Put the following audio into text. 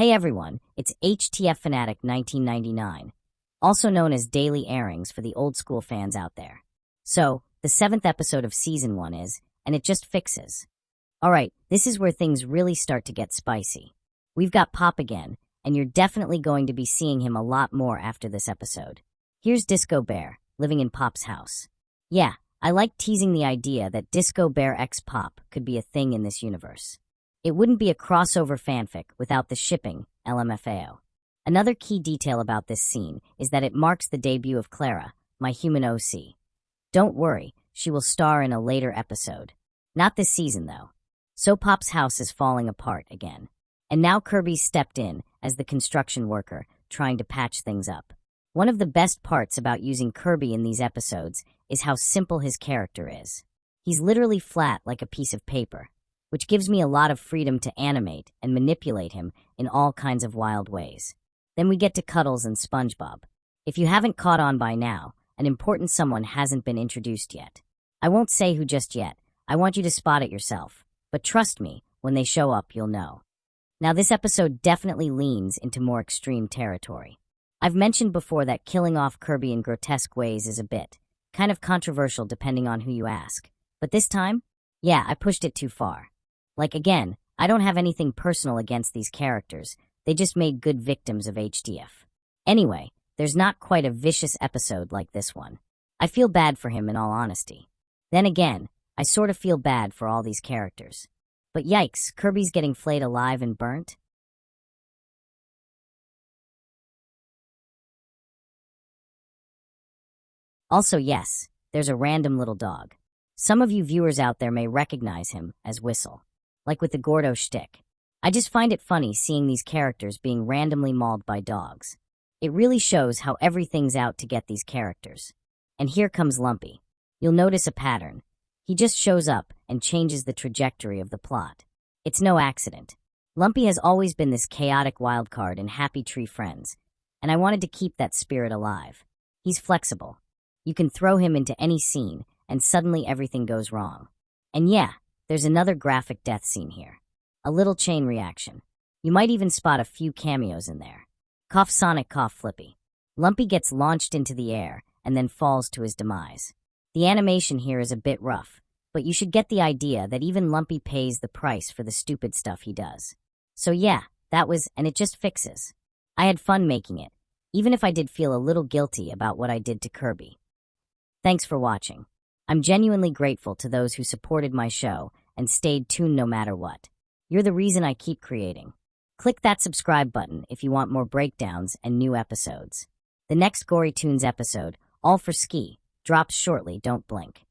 Hey everyone, it's HTF Fanatic 1999, also known as Daily Airings for the old school fans out there. So, the 7th episode of Season 1 is, and it just fixes. Alright, this is where things really start to get spicy. We've got Pop again, and you're definitely going to be seeing him a lot more after this episode. Here's Disco Bear, living in Pop's house. Yeah, I like teasing the idea that Disco Bear x Pop could be a thing in this universe. It wouldn't be a crossover fanfic without the shipping, LMFAO. Another key detail about this scene is that it marks the debut of Clara, my human OC. Don't worry, she will star in a later episode. Not this season, though. So Pop's house is falling apart again. And now Kirby's stepped in as the construction worker, trying to patch things up. One of the best parts about using Kirby in these episodes is how simple his character is. He's literally flat like a piece of paper, which gives me a lot of freedom to animate and manipulate him in all kinds of wild ways. Then we get to Cuddles and SpongeBob. If you haven't caught on by now, an important someone hasn't been introduced yet. I won't say who just yet. I want you to spot it yourself. But trust me, when they show up, you'll know. Now, this episode definitely leans into more extreme territory. I've mentioned before that killing off Kirby in grotesque ways is a bit kind of controversial depending on who you ask. But this time, yeah, I pushed it too far. Like, again, I don't have anything personal against these characters. They just made good victims of HDF. Anyway, there's not quite a vicious episode like this one. I feel bad for him in all honesty. Then again, I sort of feel bad for all these characters. But yikes, Kirby's getting flayed alive and burnt? Also, yes, there's a random little dog. Some of you viewers out there may recognize him as Whistle, like with the Gordo shtick. I just find it funny seeing these characters being randomly mauled by dogs. It really shows how everything's out to get these characters. And here comes Lumpy. You'll notice a pattern. He just shows up and changes the trajectory of the plot. It's no accident. Lumpy has always been this chaotic wildcard in Happy Tree Friends, and I wanted to keep that spirit alive. He's flexible. You can throw him into any scene, and suddenly everything goes wrong. And yeah, there's another graphic death scene here. A little chain reaction. You might even spot a few cameos in there. Cough Sonic, cough Flippy. Lumpy gets launched into the air and then falls to his demise. The animation here is a bit rough, but you should get the idea that even Lumpy pays the price for the stupid stuff he does. So yeah, that was, and it just fixes. I had fun making it, even if I did feel a little guilty about what I did to Kirby. Thanks for watching. I'm genuinely grateful to those who supported my show and stayed tuned no matter what. You're the reason I keep creating. Click that subscribe button if you want more breakdowns and new episodes. The next Gory Tunes episode, All for Ski, drops shortly, don't blink.